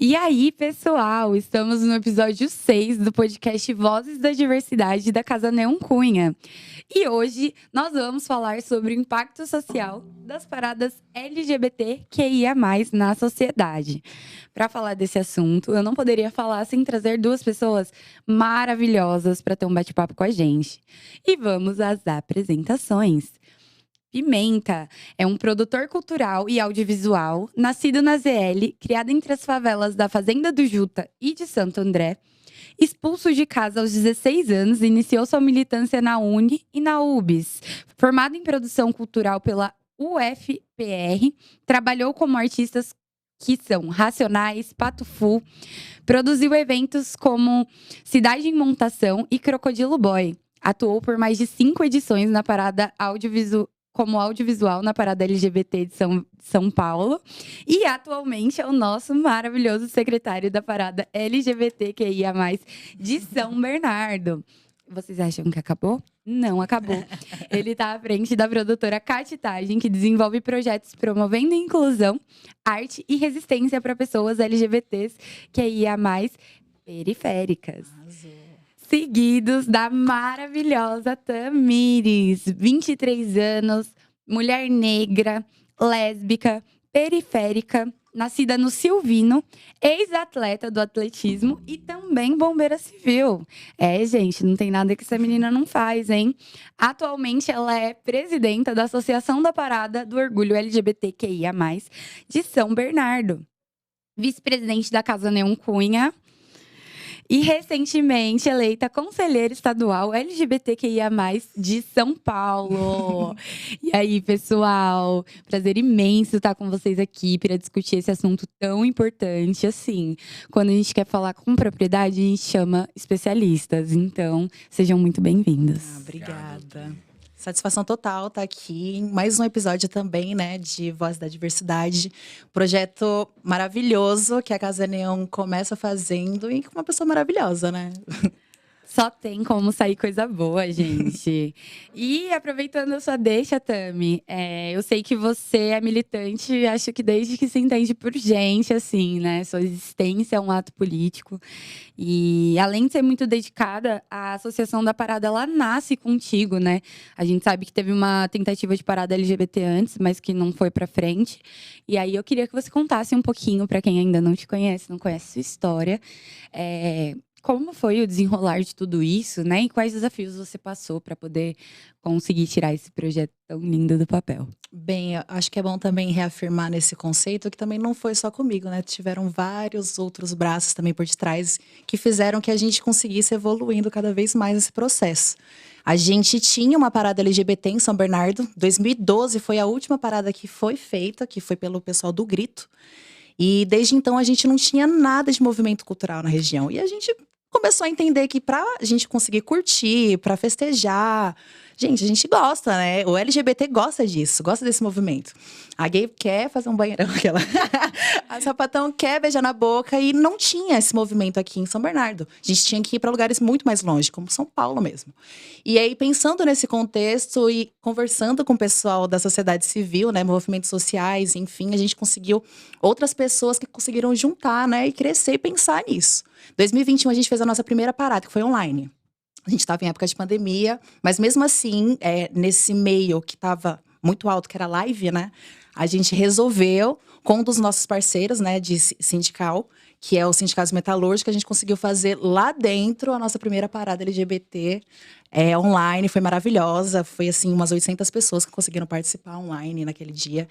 E aí, pessoal, estamos no episódio 6 do podcast Vozes da Diversidade da Casa Neon Cunha. E hoje nós vamos falar sobre o impacto social das paradas LGBTQIA+, na sociedade. Para falar desse assunto, eu não poderia falar sem trazer duas pessoas maravilhosas para ter um bate-papo com a gente. E vamos às apresentações. Pimenta é um produtor cultural e audiovisual, nascido na ZL, criado entre as favelas da Fazenda do Juta e de Santo André. Expulso de casa aos 16 anos, iniciou sua militância na UNE e na UBS. Formado em produção cultural pela UFPR, trabalhou como artistas que são Racionais, Pato Fu, produziu eventos como Cidade em Montação e Crocodilo Boy. Atuou por mais de 5 edições na parada como audiovisual na parada LGBT de São Paulo. E atualmente é o nosso maravilhoso secretário da parada LGBTQIA+, de São Bernardo. Vocês acham que acabou? Não acabou. Ele está à frente da produtora Catitagem, que desenvolve projetos promovendo inclusão, arte e resistência para pessoas LGBTs QIA+, periféricas. Seguidos da maravilhosa Tamires, 23 anos, mulher negra, lésbica, periférica, nascida no Silvino, ex-atleta do atletismo e também bombeira civil. Gente, não tem nada que essa menina não faz, hein? Atualmente, ela é presidenta da Associação da Parada do Orgulho LGBTQIA+, de São Bernardo. Vice-presidente da Casa Neon Cunha. E recentemente eleita conselheira estadual LGBTQIA+, de São Paulo. E aí, pessoal, prazer imenso estar com vocês aqui para discutir esse assunto tão importante. Assim, quando a gente quer falar com propriedade, a gente chama especialistas. Então, sejam muito bem-vindos. Obrigada. Satisfação total estar aqui em mais um episódio também, né, de Voz da Diversidade. Projeto maravilhoso que a Casa Neon começa fazendo e com uma pessoa maravilhosa, né? Só tem como sair coisa boa, gente. E aproveitando a sua deixa, Tami, eu sei que você é militante, acho que desde que se entende por gente, assim, né? Sua existência é um ato político. E além de ser muito dedicada, a Associação da Parada, ela nasce contigo, né? A gente sabe que teve uma tentativa de parada LGBT antes, mas que não foi pra frente. E aí eu queria que você contasse um pouquinho, para quem ainda não te conhece, não conhece sua história. Como foi o desenrolar de tudo isso, né? E quais desafios você passou para poder conseguir tirar esse projeto tão lindo do papel? Bem, eu acho que é bom também reafirmar nesse conceito que também não foi só comigo, né? Tiveram vários outros braços também por detrás que fizeram que a gente conseguisse evoluindo cada vez mais nesse processo. A gente tinha uma parada LGBT em São Bernardo. 2012 foi a última parada que foi feita, que foi pelo pessoal do Grito. E desde então a gente não tinha nada de movimento cultural na região. E a gente começou a entender que pra gente conseguir curtir, pra festejar, gente, a gente gosta, né? O LGBT gosta disso, gosta desse movimento. A gay quer fazer um banheirão, aquela. A sapatão quer beijar na boca e não tinha esse movimento aqui em São Bernardo. A gente tinha que ir para lugares muito mais longe, como São Paulo mesmo. E aí, pensando nesse contexto e conversando com o pessoal da sociedade civil, né, movimentos sociais, enfim, a gente conseguiu outras pessoas que conseguiram juntar, né, e crescer e pensar nisso. 2021 a gente fez a nossa primeira parada, que foi online. A gente estava em época de pandemia, mas mesmo assim, nesse meio que estava muito alto, que era live, né? A gente resolveu, com um dos nossos parceiros, né, de sindical, que é o Sindicato Metalúrgico, a gente conseguiu fazer lá dentro a nossa primeira parada LGBT online. Foi maravilhosa, foi assim, umas 800 pessoas que conseguiram participar online naquele dia.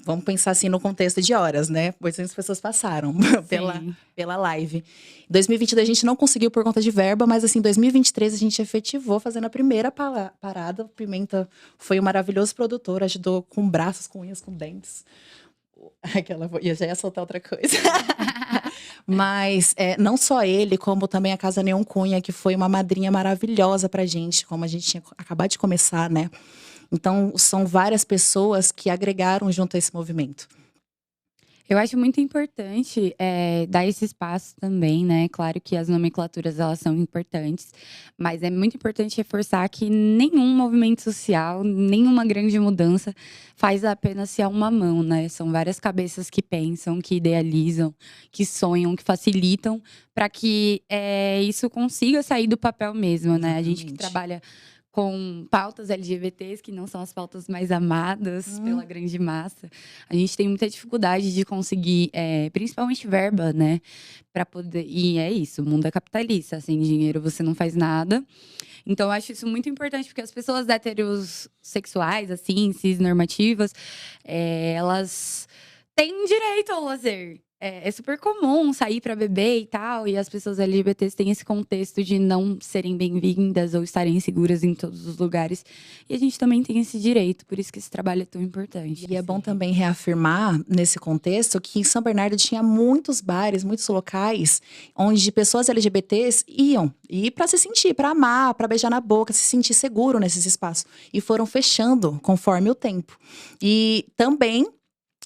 Vamos pensar assim no contexto de horas, né? 800 pessoas passaram pela live. Em 2022 a gente não conseguiu por conta de verba, mas assim, em 2023 a gente efetivou fazendo a primeira parada. O Pimenta foi um maravilhoso produtor, ajudou com braços, com unhas, com dentes. Eu já ia soltar outra coisa. Mas não só ele, como também a Casa Neon Cunha, que foi uma madrinha maravilhosa pra gente, como a gente tinha acabado de começar, né? Então, são várias pessoas que agregaram junto a esse movimento. Eu acho muito importante, dar esse espaço também, né. Claro que as nomenclaturas elas são importantes, mas é muito importante reforçar que nenhum movimento social, nenhuma grande mudança faz apenas se a uma mão, né. São várias cabeças que pensam, que idealizam, que sonham, que facilitam para que, isso consiga sair do papel mesmo, né. A gente que Exatamente. trabalha com pautas LGBTs, que não são as pautas mais amadas pela Hum, grande massa, a gente tem muita dificuldade de conseguir, principalmente verba, né, para poder e é isso, o mundo é capitalista, sem dinheiro você não faz nada. Então eu acho isso muito importante, porque as pessoas heterossexuais, assim, cis-normativas, elas têm direito ao lazer. É super comum sair para beber e tal, e as pessoas LGBTs têm esse contexto de não serem bem-vindas ou estarem inseguras em todos os lugares. E a gente também tem esse direito, por isso que esse trabalho é tão importante, e é bom assim. também reafirmar, nesse contexto, que em São Bernardo tinha muitos bares, muitos locais, onde pessoas LGBTs iam para se sentir, para amar, para beijar na boca, se sentir seguro nesses espaços. E foram fechando conforme o tempo. E também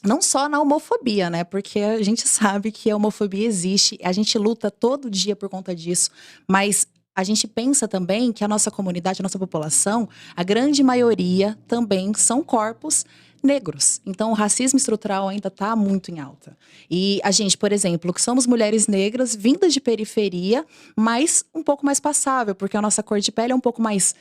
não só na homofobia, né, porque a gente sabe que a homofobia existe, a gente luta todo dia por conta disso, mas a gente pensa também que a nossa comunidade, a nossa população, a grande maioria também são corpos negros. Então o racismo estrutural ainda está muito em alta. E a gente, por exemplo, que somos mulheres negras vindas de periferia, mas um pouco mais passável, porque a nossa cor de pele é um pouco mais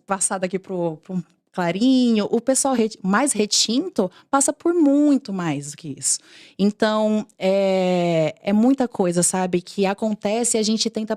passada aqui para um clarinho, o pessoal mais retinto passa por muito mais do que isso. Então, é muita coisa, sabe, que acontece e a gente tenta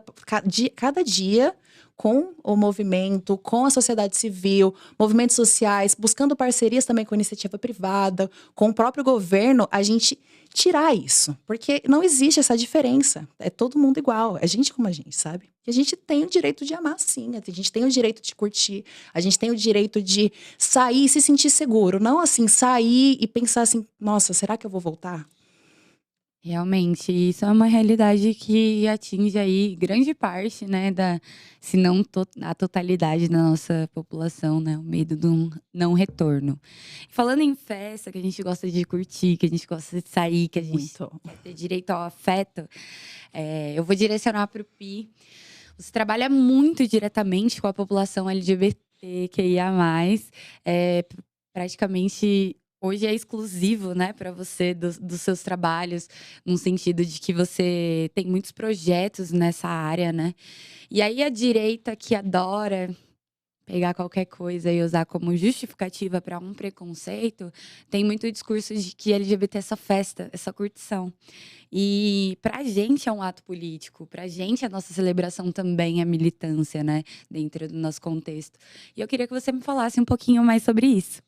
cada dia com o movimento, com a sociedade civil, movimentos sociais, buscando parcerias também com a iniciativa privada, com o próprio governo, a gente tirar isso. Porque não existe essa diferença. É todo mundo igual. É gente como a gente, sabe? E a gente tem o direito de amar, sim. A gente tem o direito de curtir. A gente tem o direito de sair e se sentir seguro. Não assim, sair e pensar assim, nossa, será que eu vou voltar? Realmente, isso é uma realidade que atinge aí grande parte, né, se não a totalidade da nossa população, né, o medo do não retorno. Falando em festa, que a gente gosta de curtir, que a gente gosta de sair, que a gente Muito. quer ter direito ao afeto, eu vou direcionar para o Pi. Você trabalha muito diretamente com a população LGBTQIA+, praticamente hoje é exclusivo, né, para você dos seus trabalhos, no sentido de que você tem muitos projetos nessa área, né. E aí a direita que adora pegar qualquer coisa e usar como justificativa para um preconceito, tem muito discurso de que LGBT é só festa, é só curtição. E pra gente é um ato político, pra gente a nossa celebração também é militância, né, dentro do nosso contexto. E eu queria que você me falasse um pouquinho mais sobre isso.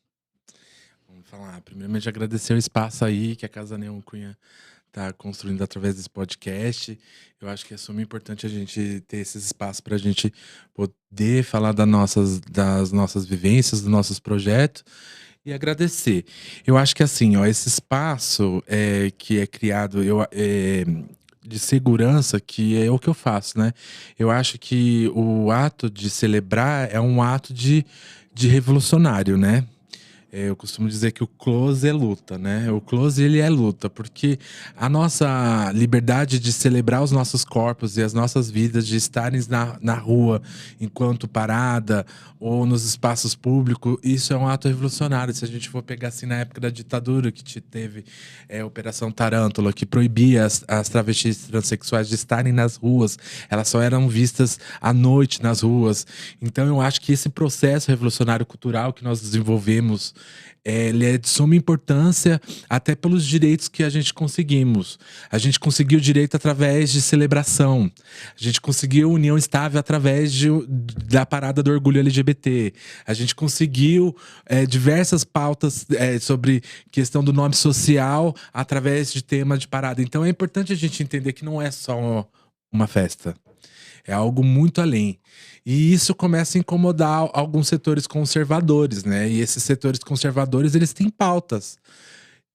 Vamos falar. Primeiramente, agradecer o espaço aí que a Casa Neon Cunha está construindo através desse podcast. Eu acho que é super importante a gente ter esses espaços para a gente poder falar das nossas vivências, dos nossos projetos e agradecer. Eu acho que assim, ó, esse espaço que é criado de segurança, que é o que eu faço, né? Eu acho que o ato de celebrar é um ato de revolucionário, né? Eu costumo dizer que o close é luta, né? O close, ele é luta, porque a nossa liberdade de celebrar os nossos corpos e as nossas vidas, de estarem na rua enquanto parada ou nos espaços públicos, isso é um ato revolucionário. Se a gente for pegar assim na época da ditadura, que teve a Operação Tarântula, que proibia as travestis transexuais de estarem nas ruas, elas só eram vistas à noite nas ruas. Então eu acho que esse processo revolucionário cultural que nós desenvolvemos, ele é de suma importância até pelos direitos que a gente conseguimos. A gente conseguiu o direito através de celebração. A gente conseguiu união estável através da parada do orgulho LGBT. A gente conseguiu diversas pautas sobre questão do nome social através de tema de parada. Então é importante a gente entender que não é só uma festa. É algo muito além. E isso começa a incomodar alguns setores conservadores, né? E esses setores conservadores, eles têm pautas.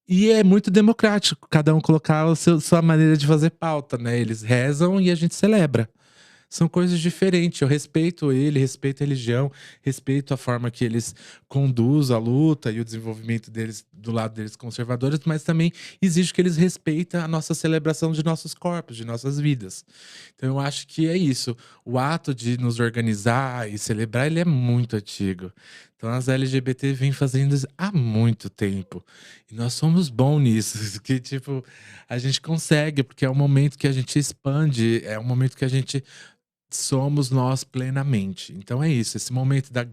E é muito democrático, cada um colocar sua maneira de fazer pauta, né? Eles rezam e a gente celebra. são coisas diferentes. Eu respeito ele, respeito a religião, respeito a forma que eles conduzem a luta e o desenvolvimento deles, do lado deles conservadores, mas também exige que eles respeitem a nossa celebração de nossos corpos, de nossas vidas. Então eu acho que é isso. O ato de nos organizar e celebrar, ele é muito antigo. Então as LGBT vêm fazendo isso há muito tempo. E nós somos bons nisso, que tipo, a gente consegue, porque é um momento que a gente expande, é um momento que a gente somos nós plenamente. Então é isso, esse momento da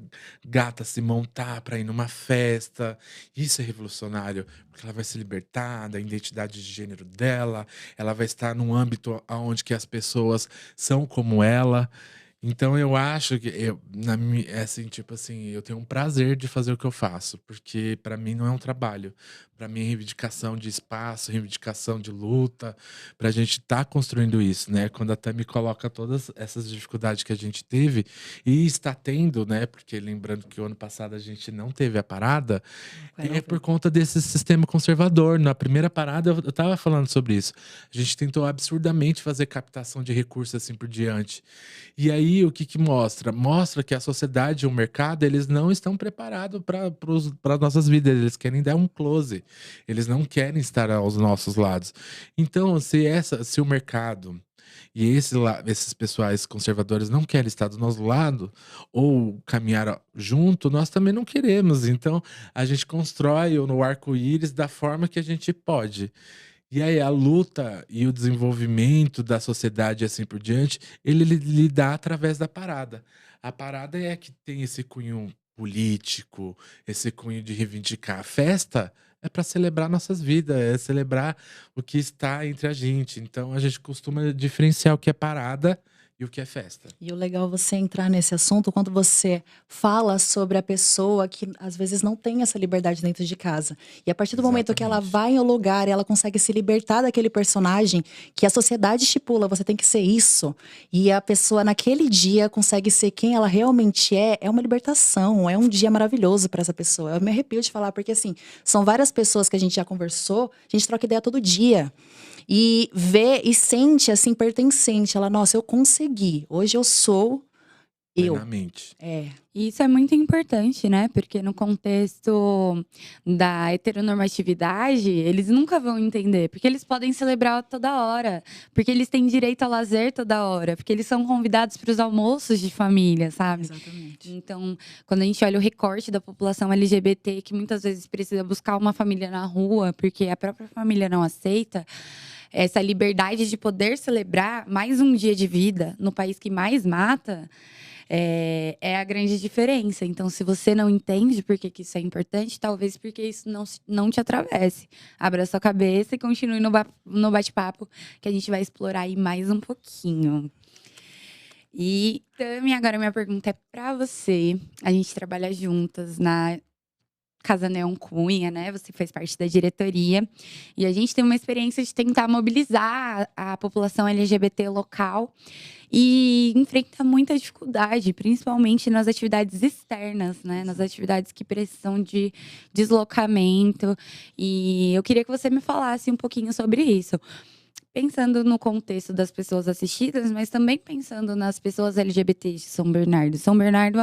gata se montar para ir numa festa, isso é revolucionário, porque ela vai se libertar da identidade de gênero dela, ela vai estar num âmbito onde que as pessoas são como ela. Então eu acho que é assim, tipo assim, eu tenho um prazer de fazer o que eu faço, porque para mim não é um trabalho. Para mim é reivindicação de espaço, reivindicação de luta, para a gente estar construindo isso, né? Quando até me coloca todas essas dificuldades que a gente teve e está tendo, né? Porque lembrando que o ano passado a gente não teve a parada, Quero é por ouvir. conta desse sistema conservador. Na primeira parada eu tava falando sobre isso. A gente tentou absurdamente fazer captação de recursos assim por diante. E aí, o que que mostra? Mostra que a sociedade e o mercado, eles não estão preparados para nossas vidas. Eles querem dar um close. Eles não querem estar aos nossos lados. Então, se o mercado e esses pessoais conservadores não querem estar do nosso lado ou caminhar junto, nós também não queremos. Então, a gente constrói no arco-íris da forma que a gente pode. E aí a luta e o desenvolvimento da sociedade e assim por diante, ele lhe dá através da parada. A parada é que tem esse cunho político, esse cunho de reivindicar. A festa é para celebrar nossas vidas, é celebrar o que está entre a gente. Então a gente costuma diferenciar o que é parada e o que é festa. E o legal é você entrar nesse assunto quando você fala sobre a pessoa que às vezes não tem essa liberdade dentro de casa. E a partir do momento que ela Exatamente. vai em um lugar e ela consegue se libertar daquele personagem que a sociedade estipula, você tem que ser isso. E a pessoa naquele dia consegue ser quem ela realmente é uma libertação, é um dia maravilhoso para essa pessoa. Eu me arrepio de falar, porque assim, são várias pessoas que a gente já conversou, a gente troca ideia todo dia. E vê e sente assim pertencente. Ela, nossa, eu consegui. Hoje eu sou eu. Plenamente. É. E isso é muito importante, né? Porque no contexto da heteronormatividade, eles nunca vão entender. Porque eles podem celebrar toda hora. Porque eles têm direito ao lazer toda hora. Porque eles são convidados para os almoços de família, sabe? Exatamente. Então, quando a gente olha o recorte da população LGBT, que muitas vezes precisa buscar uma família na rua, porque a própria família não aceita, essa liberdade de poder celebrar mais um dia de vida no país que mais mata, é a grande diferença. Então, se você não entende por que isso é importante, talvez porque isso não te atravesse. Abra sua cabeça e continue no bate-papo, que a gente vai explorar aí mais um pouquinho. E, Tami, agora minha pergunta é pra você. A gente trabalha juntas na Casa Neon Cunha, né? Você faz parte da diretoria. E a gente tem uma experiência de tentar mobilizar a população LGBT local e enfrenta muita dificuldade, principalmente nas atividades externas, né? Nas atividades que precisam de deslocamento. E eu queria que você me falasse um pouquinho sobre isso. Pensando no contexto das pessoas assistidas, mas também pensando nas pessoas LGBT de São Bernardo. São Bernardo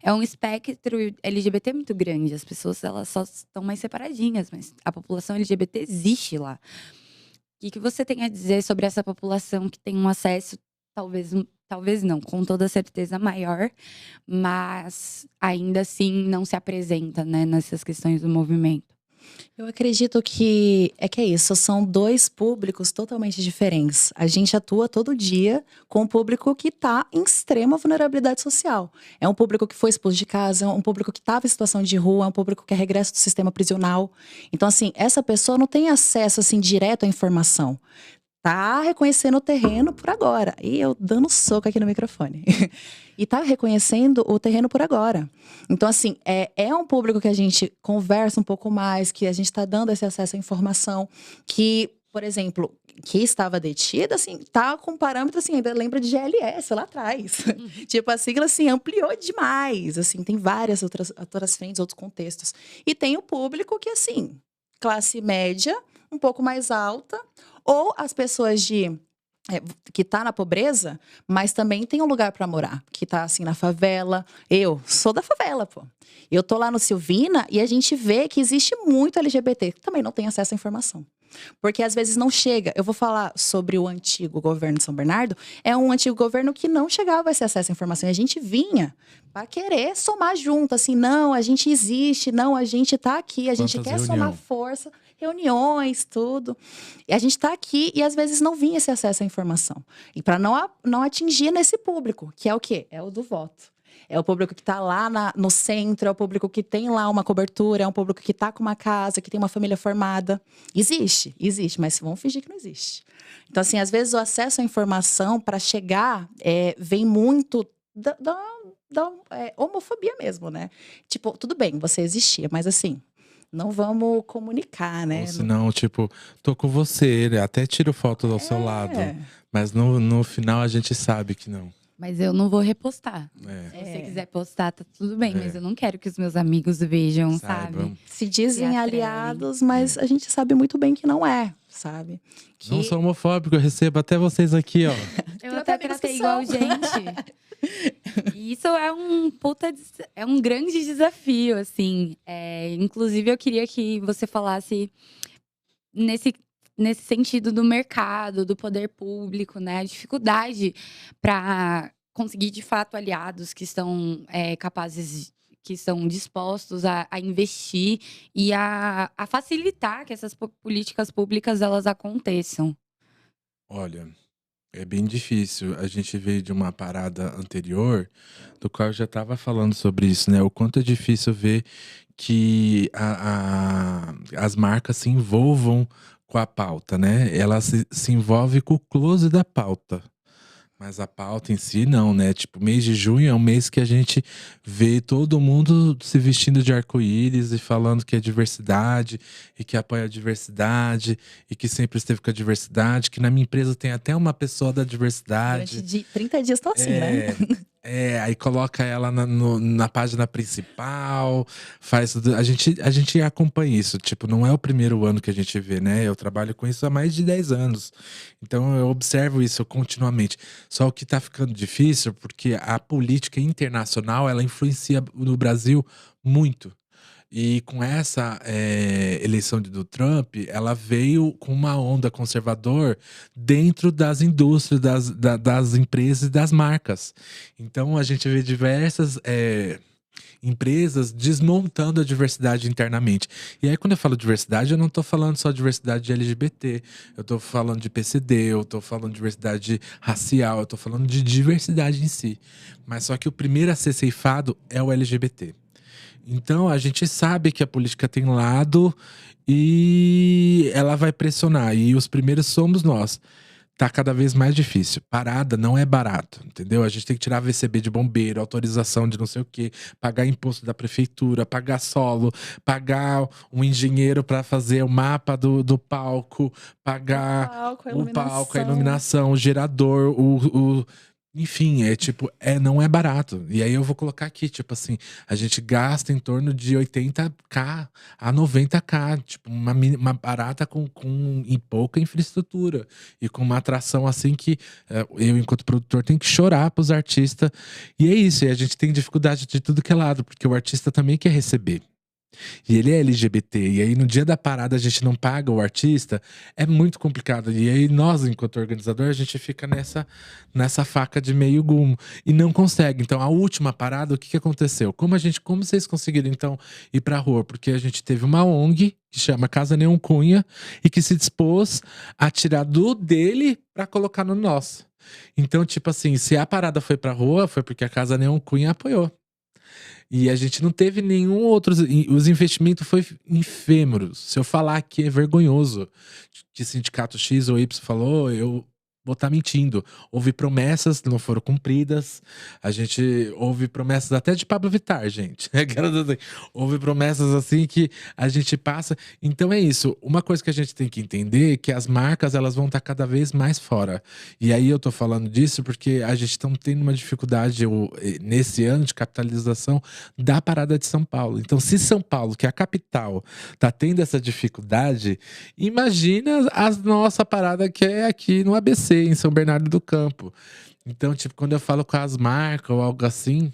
é um espectro LGBT muito grande. As pessoas elas só estão mais separadinhas, mas a população LGBT existe lá. O que você tem a dizer sobre essa população que tem um acesso, talvez não, com toda certeza maior, mas ainda assim não se apresenta, né, nessas questões do movimento? Eu acredito que é isso, são dois públicos totalmente diferentes. A gente atua todo dia com um público que está em extrema vulnerabilidade social. É um público que foi expulso de casa, é um público que estava em situação de rua, é um público que é regresso do sistema prisional. Então, assim, essa pessoa não tem acesso assim direto à informação. Tá reconhecendo o terreno por agora. E eu dando soco aqui no microfone. E tá reconhecendo o terreno por agora. Então, assim, é um público que a gente conversa um pouco mais, que a gente tá dando esse acesso à informação, que, por exemplo, que estava detida, assim, tá com parâmetro, assim, ainda lembra de GLS lá atrás. Tipo, a sigla, assim, ampliou demais. Assim, tem várias outras frentes, outros contextos. E tem o público que, assim, classe média, um pouco mais alta, ou as pessoas de que tá na pobreza, mas também tem um lugar para morar, que tá assim na favela. Eu sou da favela, pô. Eu tô lá no Silvina e a gente vê que existe muito LGBT que também não tem acesso à informação. Porque às vezes não chega. Eu vou falar sobre o antigo governo de São Bernardo. É um antigo governo que não chegava a esse acesso à informação. E a gente vinha para querer somar junto, assim, não, a gente existe, não, a gente tá aqui, a gente Quantas quer somar força, reuniões, tudo. E a gente tá aqui e às vezes não vinha esse acesso à informação. E para não atingir nesse público, que é o quê? É o do voto. É o público que está lá no centro, é o público que tem lá uma cobertura, é um público que está com uma casa, que tem uma família formada. Existe, mas vamos fingir que não existe. Então, assim, às vezes o acesso à informação para chegar vem muito da homofobia mesmo, né? Tipo, tudo bem, você existia, mas assim, não vamos comunicar, né? Ou senão, tipo, tô com você, até tiro foto ao seu lado. Mas no final a gente sabe que não. Mas eu não vou repostar. Se você quiser postar, tá tudo bem. Mas eu não quero que os meus amigos vejam, sabe? Se dizem aliados, mas a gente sabe muito bem que não é, sabe? Não sou homofóbico, eu recebo até vocês aqui, ó. Eu até tratei igual gente. E isso é um grande desafio, assim. Inclusive, eu queria que você falasse nesse sentido do mercado, do poder público, né? A dificuldade para conseguir, de fato, aliados que estão capazes, que estão dispostos a investir e a facilitar que essas políticas públicas elas aconteçam. Olha, é bem difícil. A gente veio de uma parada anterior, do qual eu já estava falando sobre isso, né? O quanto é difícil ver que as marcas se envolvam com a pauta, né? Ela se envolve com o close da pauta. Mas a pauta em si não, né? Tipo, mês de junho é um mês que a gente vê todo mundo se vestindo de arco-íris e falando que é diversidade e que apoia a diversidade e que sempre esteve com a diversidade, que na minha empresa tem até uma pessoa da diversidade. Durante 30 dias estão assim, né? Aí coloca ela na página principal, faz tudo. A gente acompanha isso, tipo, não é o primeiro ano que a gente vê, né? Eu trabalho com isso há mais de 10 anos. Então eu observo isso continuamente. Só que tá ficando difícil porque a política internacional, ela influencia no Brasil muito. E com essa eleição do Trump, ela veio com uma onda conservador dentro das indústrias, das empresas e das marcas. Então a gente vê diversas empresas desmontando a diversidade internamente. E aí, quando eu falo diversidade, eu não tô falando só diversidade de LGBT, eu tô falando de PCD, eu tô falando de diversidade racial, eu tô falando de diversidade em si. Mas só que o primeiro a ser ceifado é o LGBT. Então, a gente sabe que a política tem lado e ela vai pressionar. E os primeiros somos nós. Tá cada vez mais difícil. Parada não é barato, entendeu? A gente tem que tirar VCB de bombeiro, autorização de não sei o quê, pagar imposto da prefeitura, pagar solo, pagar um engenheiro para fazer o mapa do palco, pagar o palco, a iluminação, o gerador, enfim, não é barato. E aí eu vou colocar aqui, tipo assim, a gente gasta em torno de 80k a 90k, tipo, uma barata e pouca infraestrutura. E com uma atração assim que eu, enquanto produtor, tenho que chorar pros artistas. E é isso, e a gente tem dificuldade de tudo que é lado, porque o artista também quer receber. E ele é LGBT, e aí no dia da parada a gente não paga o artista, é muito complicado. E aí nós, enquanto organizador, a gente fica nessa faca de meio gumo e não consegue. Então a última parada, o que aconteceu? Como vocês conseguiram então ir pra rua? Porque a gente teve uma ONG que chama Casa Neon Cunha e que se dispôs a tirar do dele pra colocar no nosso. Então, tipo assim, se a parada foi pra rua, foi porque a Casa Neon Cunha apoiou. E a gente não teve nenhum outro. Os investimentos foi efêmeros. Se eu falar aqui é vergonhoso que sindicato X ou Y falou, eu vou estar mentindo. Houve promessas que não foram cumpridas. A gente houve promessas até de Pablo Vittar, gente. Houve promessas assim que a gente passa. Então é isso. Uma coisa que a gente tem que entender é que as marcas elas vão estar cada vez mais fora. E aí eu tô falando disso porque a gente está tendo uma dificuldade nesse ano de capitalização da parada de São Paulo. Então, se São Paulo, que é a capital, tá tendo essa dificuldade, imagina a nossa parada que é aqui no ABC. ABC em São Bernardo do Campo. Então, tipo, quando eu falo com as marcas ou algo assim.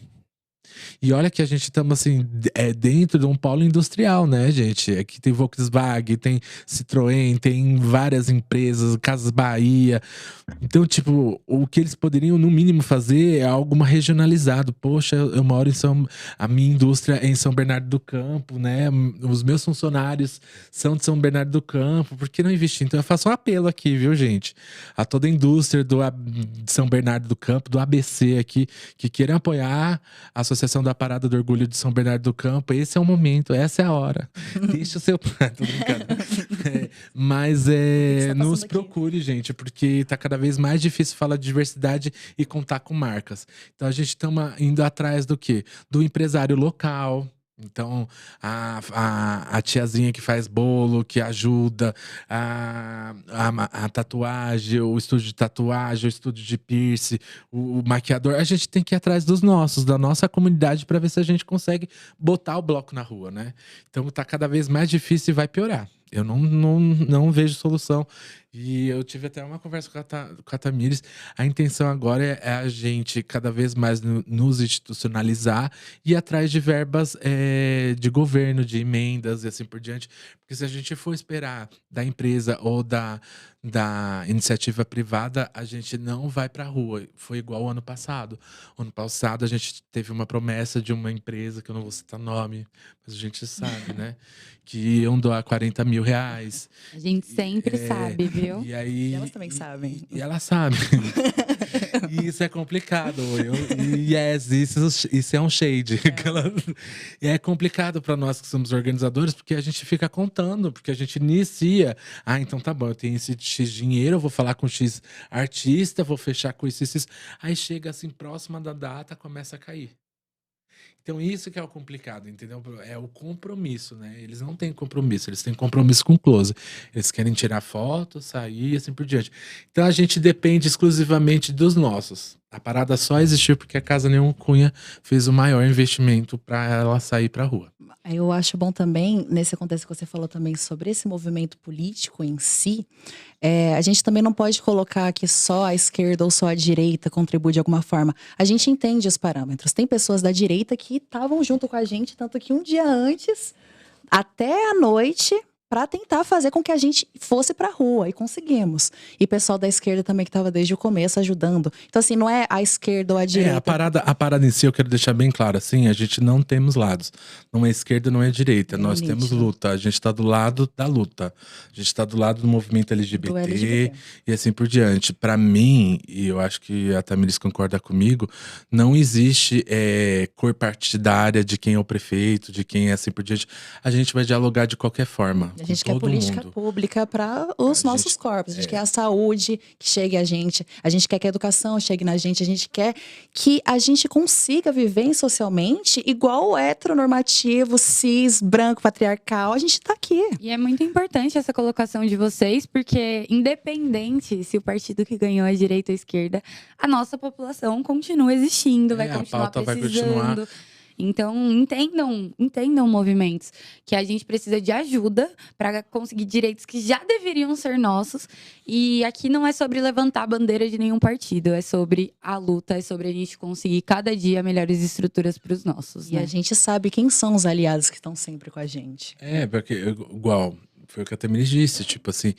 E olha que a gente estamos assim, dentro de um polo industrial, né, gente? Aqui tem Volkswagen, tem Citroën, tem várias empresas, Casas Bahia. Então, tipo, o que eles poderiam, no mínimo, fazer é algo mais regionalizado. Poxa, eu moro a minha indústria é em São Bernardo do Campo, né? Os meus funcionários são de São Bernardo do Campo. Por que não investir? Então, eu faço um apelo aqui, viu, gente? A toda a indústria de São Bernardo do Campo, do ABC aqui, que queiram apoiar a Associação da Parada do Orgulho de São Bernardo do Campo. Esse é o momento, essa é a hora. Deixa o seu... Tô brincando. Mas nos procure, gente, porque tá cada vez mais difícil falar de diversidade e contar com marcas. Então a gente estamos indo atrás do quê? Do empresário local. Então, a tiazinha que faz bolo, que ajuda, a tatuagem, o estúdio de tatuagem, o estúdio de piercing, o maquiador. A gente tem que ir atrás dos nossos, da nossa comunidade, para ver se a gente consegue botar o bloco na rua, né? Então, tá cada vez mais difícil e vai piorar. Eu não vejo solução. E eu tive até uma conversa com a Tamires. A intenção agora é a gente cada vez mais nos institucionalizar e ir atrás de verbas de governo, de emendas e assim por diante. Porque se a gente for esperar da empresa ou da iniciativa privada, a gente não vai para a rua. Foi igual o ano passado. Ano passado a gente teve uma promessa de uma empresa, que eu não vou citar nome, mas a gente sabe, né? Que iam doar 40 mil reais. A gente sempre sabe, viu? E aí, elas também sabem. E elas sabem. E isso é complicado. Isso é um shade. E é complicado para nós que somos organizadores, porque a gente fica contando, porque a gente inicia. Ah, então tá bom, eu tenho esse X dinheiro, eu vou falar com X artista, vou fechar com isso. Aí chega assim, próxima da data, começa a cair. Então isso que é o complicado, entendeu? É o compromisso, né? Eles não têm compromisso, eles têm compromisso com o close. Eles querem tirar foto, sair e assim por diante. Então a gente depende exclusivamente dos nossos. A parada só existiu porque a Casa Neon Cunha fez o maior investimento para ela sair para a rua. Eu acho bom também, nesse contexto que você falou também sobre esse movimento político em si, a gente também não pode colocar que só a esquerda ou só a direita contribui de alguma forma. A gente entende os parâmetros. Tem pessoas da direita que estavam junto com a gente, tanto que um dia antes, até a noite, para tentar fazer com que a gente fosse pra rua, e conseguimos. E pessoal da esquerda também que estava desde o começo ajudando. Então assim, não é a esquerda ou a direita. A parada em si, eu quero deixar bem claro, assim, a gente não temos lados. Não é esquerda, não é direita. Nós temos luta. A gente tá do lado da luta. A gente tá do lado do movimento LGBT, e assim por diante. Para mim, e eu acho que a Tamires concorda comigo, não existe cor partidária de quem é o prefeito, de quem é assim por diante. A gente vai dialogar de qualquer forma. A gente quer política pública para os nossos corpos. A gente quer a saúde que chegue a gente. A gente quer que a educação chegue na gente. A gente quer que a gente consiga viver socialmente igual o heteronormativo, cis, branco, patriarcal. A gente tá aqui. E é muito importante essa colocação de vocês, porque independente se o partido que ganhou é direita ou esquerda, a nossa população continua existindo, vai continuar precisando. Então, entendam movimentos, que a gente precisa de ajuda para conseguir direitos que já deveriam ser nossos. E aqui não é sobre levantar a bandeira de nenhum partido, é sobre a luta, é sobre a gente conseguir cada dia melhores estruturas para os nossos. E a gente sabe quem são os aliados que estão sempre com a gente. Porque igual, foi o que a Tamires disse, tipo assim,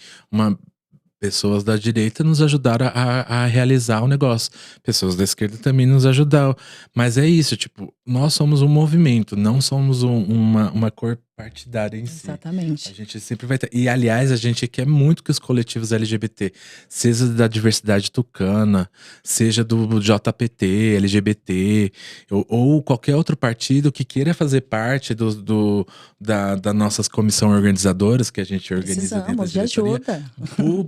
pessoas da direita nos ajudaram a realizar o negócio. Pessoas da esquerda também nos ajudaram. Mas é isso, tipo, nós somos um movimento, não somos uma cor partidária em si. Exatamente. A gente sempre vai ter. E, aliás, a gente quer muito que os coletivos LGBT, seja da diversidade tucana, seja do JPT, LGBT, ou qualquer outro partido que queira fazer parte da nossas comissões organizadoras, que a gente organiza dentro da diretoria, de ajuda.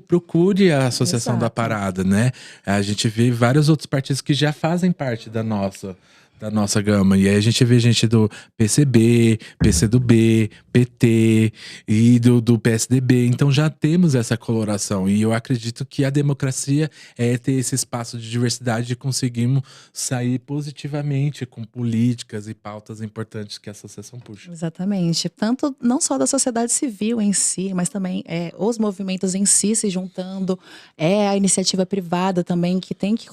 Procure a Associação Exato. da Parada, né? A gente vê vários outros partidos que já fazem parte da nossa da nossa gama. E aí a gente vê gente do PCB, PCdoB, PT e do PSDB. Então já temos essa coloração. E eu acredito que a democracia é ter esse espaço de diversidade e conseguimos sair positivamente com políticas e pautas importantes que a associação puxa. Exatamente. Tanto não só da sociedade civil em si, mas também os movimentos em si se juntando, a iniciativa privada também que tem que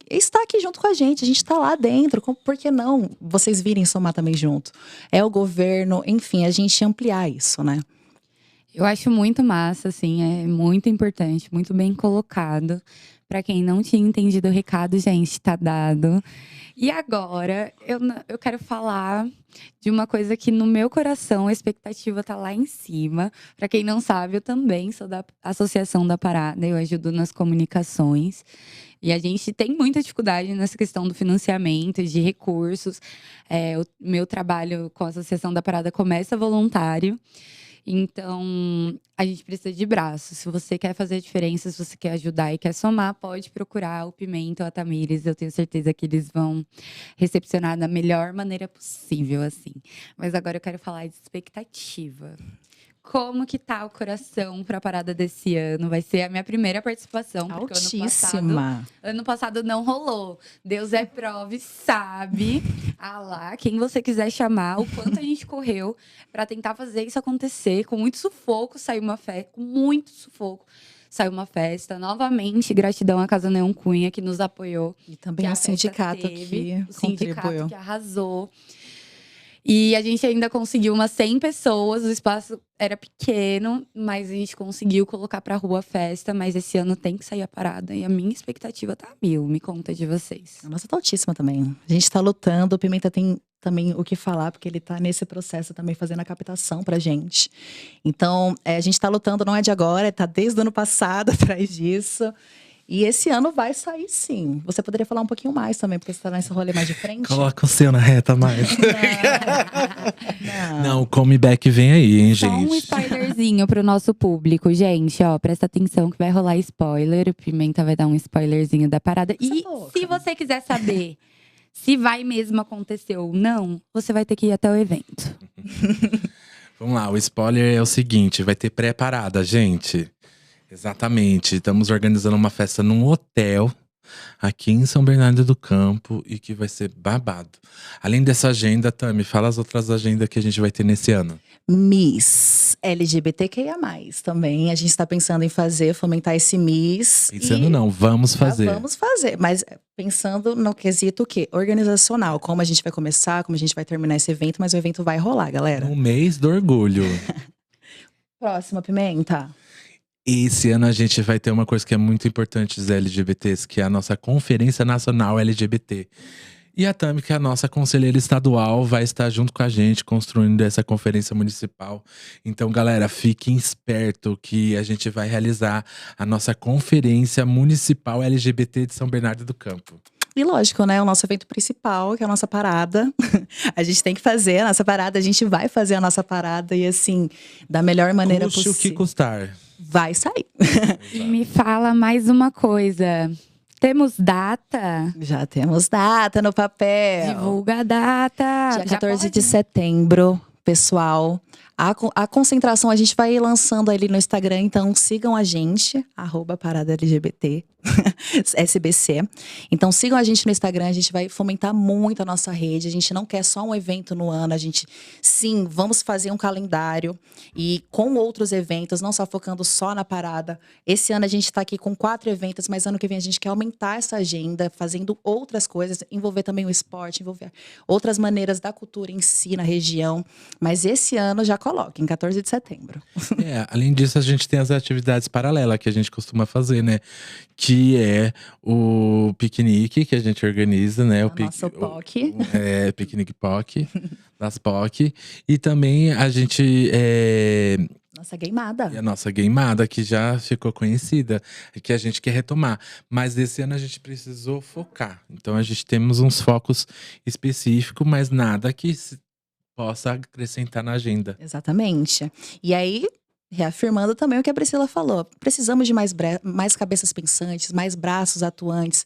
está aqui junto com a gente está lá dentro, por que não vocês virem somar também junto? É o governo, enfim, a gente ampliar isso, né? Eu acho muito massa, assim, é muito importante, muito bem colocado. Para quem não tinha entendido o recado, gente, tá dado. E agora, eu quero falar de uma coisa que no meu coração a expectativa tá lá em cima. Para quem não sabe, eu também sou da Associação da Parada, eu ajudo nas comunicações. E a gente tem muita dificuldade nessa questão do financiamento, de recursos. O meu trabalho com a Associação da Parada começa voluntário. Então, a gente precisa de braços. Se você quer fazer a diferença, se você quer ajudar e quer somar, pode procurar o Pimenta ou a Tamires. Eu tenho certeza que eles vão recepcionar da melhor maneira possível, assim. Mas agora eu quero falar de expectativa. Como que tá o coração para a parada desse ano? Vai ser a minha primeira participação. Porque Altíssima. Ano passado não rolou. Deus é prova e sabe. Lá, quem você quiser chamar, o quanto a gente correu para tentar fazer isso acontecer. Com muito sufoco, saiu uma festa. Com muito sufoco, saiu uma festa. Novamente, gratidão à Casa Neon Cunha, que nos apoiou. E também ao sindicato que o sindicato contribuiu. que arrasou. E a gente ainda conseguiu umas 100 pessoas, o espaço era pequeno, mas a gente conseguiu colocar pra rua a festa. Mas esse ano tem que sair a parada e a minha expectativa tá 1000, me conta de vocês. A nossa tá altíssima também. A gente tá lutando, o Pimenta tem também o que falar, porque ele tá nesse processo também fazendo a captação pra gente. Então, a gente tá lutando, não é de agora, tá desde o ano passado atrás disso. E esse ano vai sair sim. Você poderia falar um pouquinho mais também, porque você tá nesse rolê mais de frente? Coloca o seu na reta mais. Não, o comeback vem aí, hein, gente? Só um spoilerzinho pro nosso público, gente. Ó, presta atenção que vai rolar spoiler. O Pimenta vai dar um spoilerzinho da parada. E se você quiser saber se vai mesmo acontecer ou não, você vai ter que ir até o evento. Vamos lá, o spoiler é o seguinte: vai ter pré-parada, gente. Exatamente, estamos organizando uma festa num hotel aqui em São Bernardo do Campo e que vai ser babado. Além dessa agenda, Tami, fala as outras agendas que a gente vai ter nesse ano. Miss LGBTQIA+, também. A gente está pensando em fomentar esse Miss. Pensando não, vamos fazer. Vamos fazer, mas pensando no quesito o quê? Organizacional, como a gente vai começar, como a gente vai terminar esse evento, mas o evento vai rolar, galera. No mês do orgulho. Próxima, Pimenta. Esse ano a gente vai ter uma coisa que é muito importante dos LGBTs, que é a nossa Conferência Nacional LGBT. E a Tami, que é a nossa conselheira estadual, vai estar junto com a gente construindo essa conferência municipal. Então, galera, fiquem esperto que a gente vai realizar a nossa Conferência Municipal LGBT de São Bernardo do Campo. E lógico, né? O nosso evento principal, que é a nossa parada. A gente tem que fazer a nossa parada, a gente vai fazer a nossa parada e assim, da melhor maneira possível. Custe o que custar. Vai sair. E me fala mais uma coisa. Temos data? Já temos data no papel. Divulga a data. Dia 14 de setembro, pessoal. A concentração a gente vai lançando ali no Instagram, então sigam a gente, @paradaLGBT, SBC. Então sigam a gente no Instagram, a gente vai fomentar muito a nossa rede. A gente não quer só um evento no ano, a gente, sim, vamos fazer um calendário e com outros eventos, não só focando só na parada. Esse ano a gente tá aqui com 4 eventos, mas ano que vem a gente quer aumentar essa agenda, fazendo outras coisas, envolver também o esporte, envolver outras maneiras da cultura em si, na região. Mas esse ano já coloca, em 14 de setembro. Além disso, a gente tem as atividades paralelas que a gente costuma fazer, né? Que é o piquenique que a gente organiza, né? O nosso POC. Piquenique POC, das POC. E também a gente… Nossa gameada. E a nossa gameada, que já ficou conhecida, que a gente quer retomar. Mas esse ano a gente precisou focar. Então a gente temos uns focos específicos, mas nada que possa acrescentar na agenda. Exatamente. E aí, reafirmando também o que a Priscila falou. Precisamos de mais cabeças pensantes, mais braços atuantes.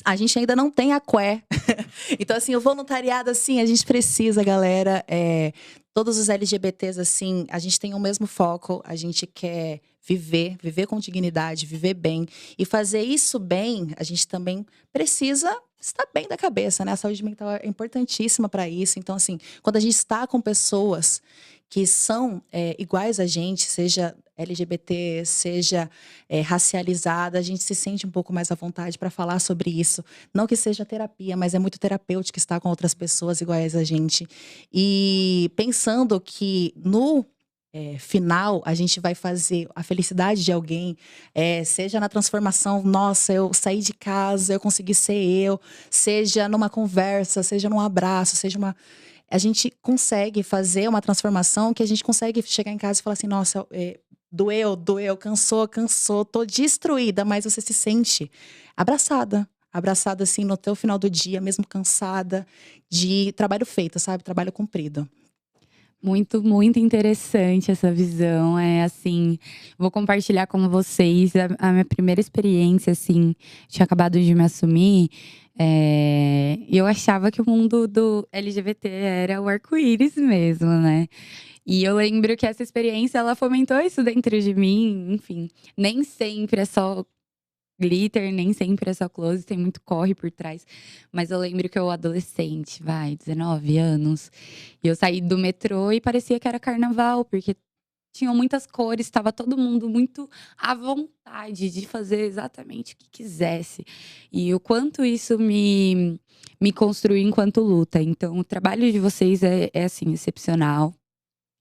A gente ainda não tem a Qué. Então, assim, o voluntariado, assim, a gente precisa, galera. Todos os LGBTs, assim, a gente tem o mesmo foco. A gente quer viver com dignidade, viver bem. E fazer isso bem, a gente também precisa estar bem da cabeça, né? A saúde mental é importantíssima para isso. Então, assim, quando a gente está com pessoas que são iguais a gente, seja LGBT, seja racializada, a gente se sente um pouco mais à vontade para falar sobre isso. Não que seja terapia, mas é muito terapêutico estar com outras pessoas iguais a gente. E pensando que no final a gente vai fazer a felicidade de alguém, seja na transformação, nossa, eu saí de casa, eu consegui ser eu, seja numa conversa, seja num abraço, seja uma. A gente consegue fazer uma transformação que a gente consegue chegar em casa e falar assim, nossa, doeu, cansou, tô destruída, mas você se sente abraçada assim no teu final do dia, mesmo cansada, de trabalho feito, sabe? Trabalho cumprido. Muito, muito interessante essa visão. Assim, vou compartilhar com vocês a minha primeira experiência, assim, tinha acabado de me assumir. E eu achava que o mundo do LGBT era o arco-íris mesmo, né? E eu lembro que essa experiência, ela fomentou isso dentro de mim, enfim. Nem sempre é só glitter, nem sempre é só close, tem muito corre por trás. Mas eu lembro que eu, adolescente, 19 anos, e eu saí do metrô e parecia que era carnaval, porque tinham muitas cores, estava todo mundo muito à vontade de fazer exatamente o que quisesse. E o quanto isso me construiu enquanto luta. Então, o trabalho de vocês é assim, excepcional.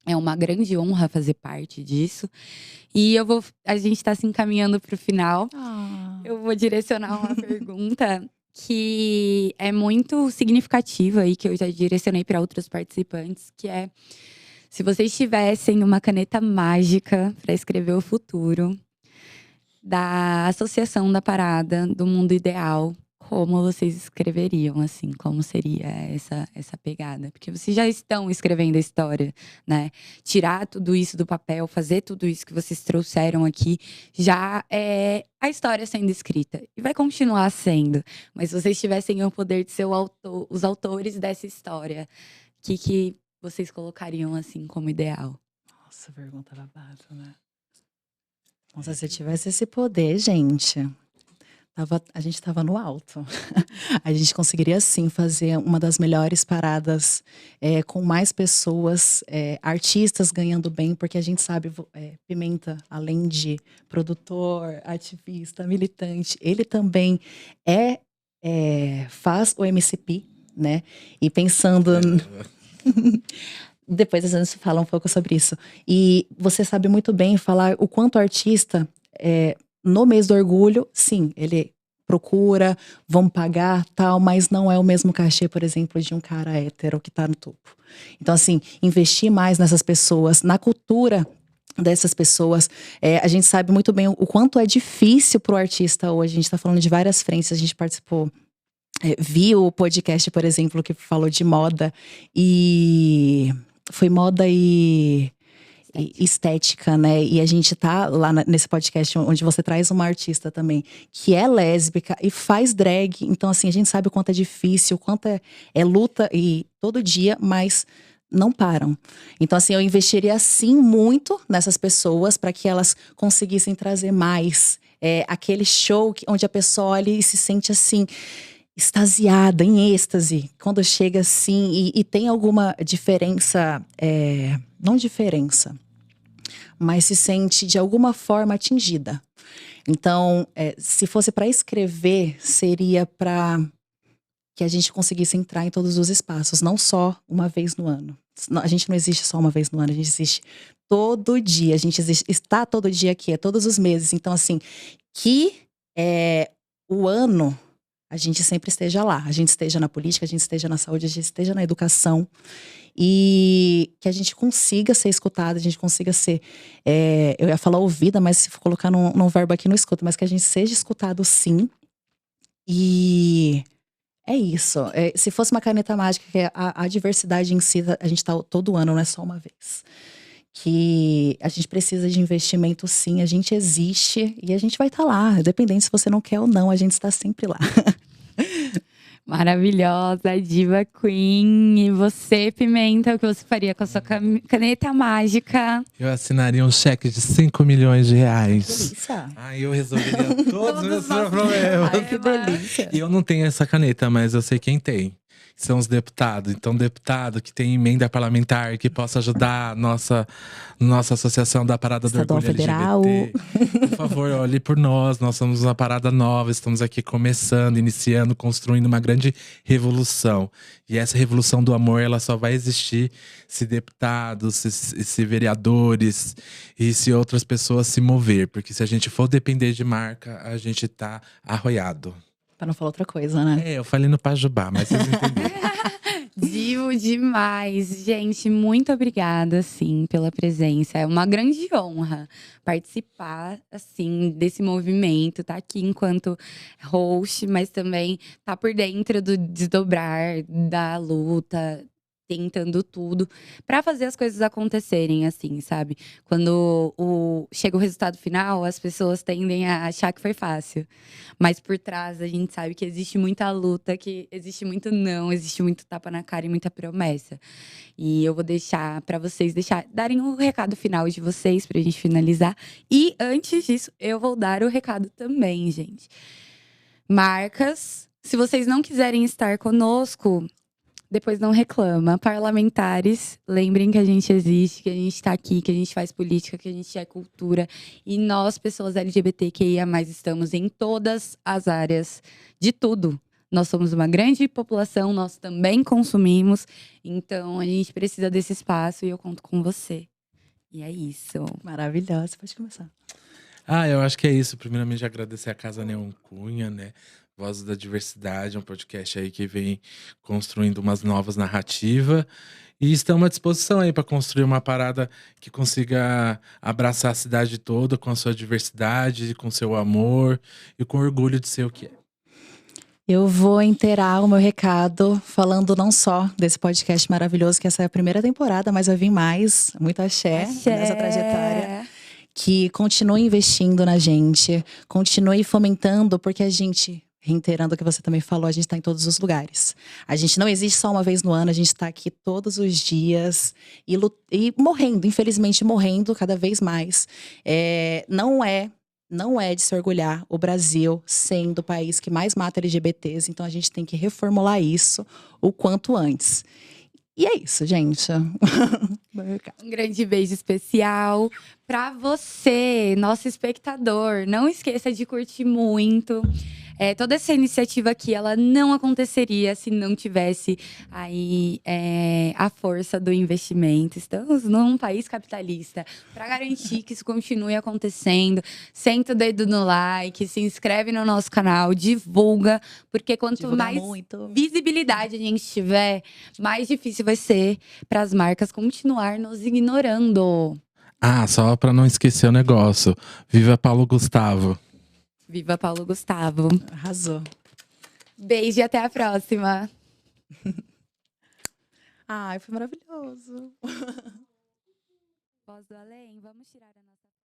É uma grande honra fazer parte disso. E a gente está se encaminhando para o final. Eu vou direcionar uma pergunta que é muito significativa e que eu já direcionei para outros participantes, que é: se vocês tivessem uma caneta mágica para escrever o futuro da associação da parada, do mundo ideal, como vocês escreveriam, assim? Como seria essa pegada? Porque vocês já estão escrevendo a história, né? Tirar tudo isso do papel, fazer tudo isso que vocês trouxeram aqui, já é a história sendo escrita. E vai continuar sendo. Mas se vocês tivessem o poder de ser os autores dessa história, o que vocês colocariam, assim, como ideal? Nossa, pergunta babada, né? Nossa, se eu tivesse esse poder, gente, a gente tava no alto. A gente conseguiria, sim, fazer uma das melhores paradas com mais pessoas, artistas ganhando bem, porque a gente sabe, Pimenta, além de produtor, ativista, militante, ele também faz o MCP, né? E pensando. Depois a gente fala um pouco sobre isso. E você sabe muito bem falar o quanto o artista, no mês do orgulho, sim, ele procura, vão pagar, tal, mas não é o mesmo cachê, por exemplo, de um cara hétero que tá no topo. Então, assim, investir mais nessas pessoas, na cultura dessas pessoas. A gente sabe muito bem o quanto é difícil pro artista hoje. A gente tá falando de várias frentes, a gente participou. Viu o podcast, por exemplo, que falou de moda e foi moda e estética, né? E a gente tá lá nesse podcast onde você traz uma artista também que é lésbica e faz drag. Então, assim, a gente sabe o quanto é difícil, o quanto é luta e todo dia, mas não param. Então, assim, eu investiria sim muito nessas pessoas para que elas conseguissem trazer mais aquele show onde a pessoa olha e se sente assim, extasiada, em êxtase, quando chega assim e tem alguma diferença, não diferença, mas se sente de alguma forma atingida. Então, se fosse para escrever, seria para que a gente conseguisse entrar em todos os espaços, não só uma vez no ano. A gente não existe só uma vez no ano, a gente existe todo dia, a gente está todo dia aqui, todos os meses. Então, assim, que o ano a gente sempre esteja lá. A gente esteja na política, a gente esteja na saúde, a gente esteja na educação. E que a gente consiga ser escutada, a gente consiga ser… eu ia falar ouvida, mas se for colocar num verbo aqui, não escuta. Mas que a gente seja escutado, sim. E é isso. Se fosse uma caneta mágica, que a diversidade em si, a gente tá todo ano, não é só uma vez. que a gente precisa de investimento sim, a gente existe e a gente vai estar lá. Independente se você não quer ou não, a gente está sempre lá. Maravilhosa, Diva Queen. E você, Pimenta, o que você faria com a sua caneta mágica? Eu assinaria um cheque de 5 milhões de reais. Delícia. Aí eu resolveria todos os meus nossos problemas. Ai, que delícia. E eu não tenho essa caneta, mas eu sei quem tem. São os deputados. Então, deputado que tem emenda parlamentar, que possa ajudar a nossa associação da Parada do Estadual Orgulho Federal. LGBT. Por favor, olhe por nós. Nós somos uma parada nova, estamos aqui começando, iniciando, construindo uma grande revolução. E essa revolução do amor, ela só vai existir se deputados, se vereadores e se outras pessoas se mover. Porque se a gente for depender de marca, a gente tá arroiado. Pra não falar outra coisa, né? Eu falei no Pajubá, mas vocês entenderam. Divo demais. Gente, muito obrigada, assim, pela presença. É uma grande honra participar, assim, desse movimento. Tá aqui enquanto host, mas também tá por dentro do desdobrar da luta, tentando tudo pra fazer as coisas acontecerem, assim, sabe? Quando chega o resultado final, as pessoas tendem a achar que foi fácil. Mas por trás a gente sabe que existe muita luta, que existe muito não, existe muito tapa na cara e muita promessa. E eu vou deixar pra vocês darem o recado final de vocês pra gente finalizar. E antes disso, eu vou dar o recado também, gente. Marcas, se vocês não quiserem estar conosco, depois não reclama. Parlamentares, lembrem que a gente existe, que a gente tá aqui, que a gente faz política, que a gente é cultura. E nós, pessoas LGBTQIA+, estamos em todas as áreas de tudo. Nós somos uma grande população, nós também consumimos. Então, a gente precisa desse espaço e eu conto com você. E é isso. Maravilhosa, pode começar. Eu acho que é isso. Primeiramente, agradecer a Casa Neon Cunha, né? Vozes da Diversidade, um podcast aí que vem construindo umas novas narrativas. E estamos à disposição aí para construir uma parada que consiga abraçar a cidade toda com a sua diversidade, com seu amor e com orgulho de ser o que é. Eu vou inteirar o meu recado falando não só desse podcast maravilhoso, que essa é a primeira temporada, mas vai vir mais, muito axé nessa trajetória. Que continue investindo na gente, continue fomentando, porque a gente, reiterando o que você também falou, a gente está em todos os lugares. A gente não existe só uma vez no ano, a gente está aqui todos os dias e morrendo, infelizmente morrendo cada vez mais. Não é de se orgulhar o Brasil sendo o país que mais mata LGBTs, então a gente tem que reformular isso o quanto antes. E é isso, gente. Um grande beijo especial pra você, nosso espectador. Não esqueça de curtir muito. Toda essa iniciativa aqui, ela não aconteceria se não tivesse aí a força do investimento. Estamos num país capitalista. Para garantir que isso continue acontecendo, senta o dedo no like, se inscreve no nosso canal, divulga, porque quanto mais visibilidade a gente tiver, mais difícil vai ser para as marcas continuar nos ignorando. Só para não esquecer o negócio. Viva Paulo Gustavo. Viva Paulo Gustavo. Arrasou. Beijo e até a próxima. Ai, foi maravilhoso. Voz do além, vamos tirar a nossa